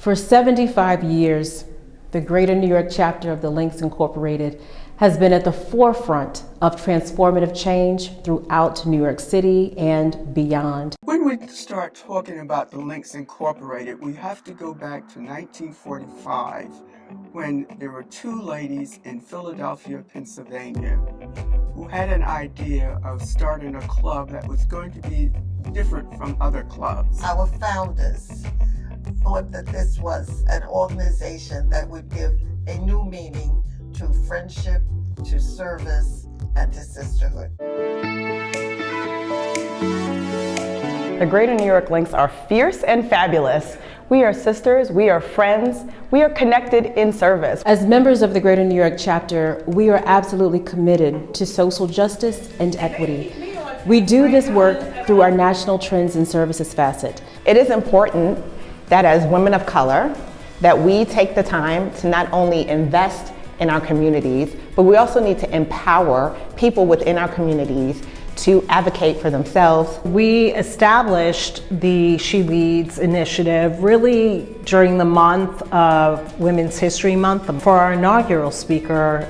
For 75 years, the Greater New York chapter of the Links Incorporated has been at the forefront of transformative change throughout New York City and beyond. When we start talking about the Links Incorporated, we have to go back to 1945, when there were two ladies in Philadelphia, Pennsylvania, who had an idea of starting a club that was going to be different from other clubs. Our founders thought that this was an organization that would give a new meaning to friendship, to service, and to sisterhood. The Greater New York Links are fierce and fabulous. We are sisters, we are friends, we are connected in service. As members of the Greater New York chapter, we are absolutely committed to social justice and equity. We do this work through our National Trends and Services facet. It is important that as women of color, that we take the time to not only invest in our communities, but we also need to empower people within our communities to advocate for themselves. We established the She Leads initiative really during the month of Women's History Month. For our inaugural speaker,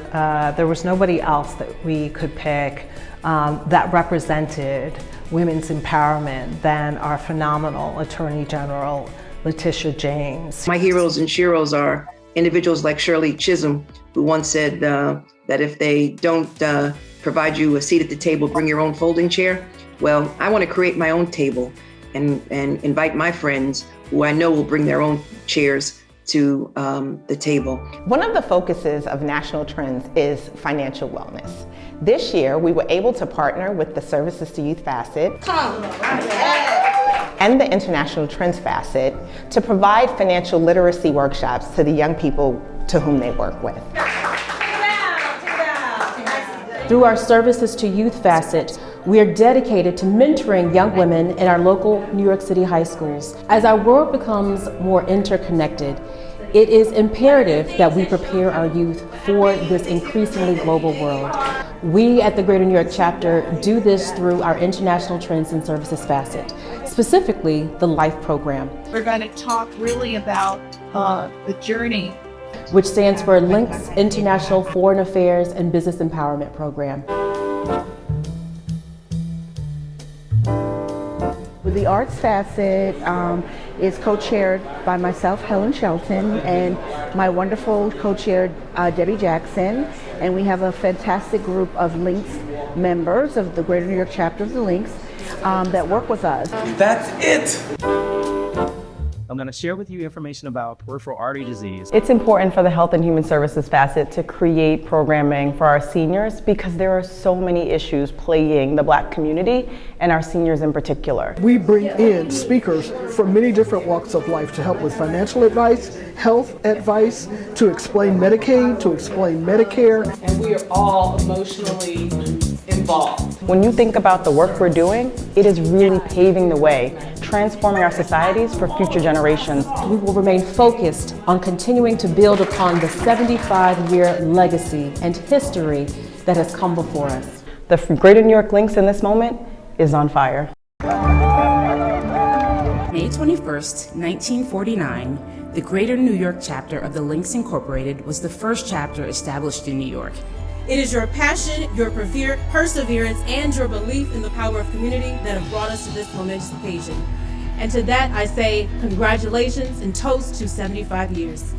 there was nobody else that we could pick that represented women's empowerment than our phenomenal Attorney General, Letitia James. My heroes and sheroes are individuals like Shirley Chisholm, who once said that if they don't provide you a seat at the table, bring your own folding chair. Well, I want to create my own table and invite my friends who I know will bring their own chairs to the table. One of the focuses of National Trends is financial wellness. This year, we were able to partner with the Services to Youth facet and the International Trends facet to provide financial literacy workshops to the young people to whom they work with. Through our Services to Youth facet, we are dedicated to mentoring young women in our local New York City high schools. As our world becomes more interconnected, it is imperative that we prepare our youth for this increasingly global world. We at the Greater New York chapter do this through our International Trends and Services facet, specifically the LIFE program. We're going to talk really about the journey, which stands for Links International Foreign Affairs and Business Empowerment Program. The arts facet is co-chaired by myself, Helen Shelton, and my wonderful co-chair, Debbie Jackson. And we have a fantastic group of Links members of the Greater New York chapter of the Links that work with us. That's it! I'm going to share with you information about peripheral artery disease. It's important for the Health and Human Services facet to create programming for our seniors because there are so many issues plaguing the Black community and our seniors in particular. We bring in speakers from many different walks of life to help with financial advice, health advice, to explain Medicaid, to explain Medicare. and we are all emotionally involved. When you think about the work we're doing, it is really paving the way, transforming our societies for future generations. We will remain focused on continuing to build upon the 75-year legacy and history that has come before us. The Greater New York Links in this moment is on fire. May 21st, 1949, the Greater New York chapter of the Links Incorporated was the first chapter established in New York. It is your passion, your perseverance, and your belief in the power of community that have brought us to this momentous occasion. And to that I say congratulations and toast to 75 years.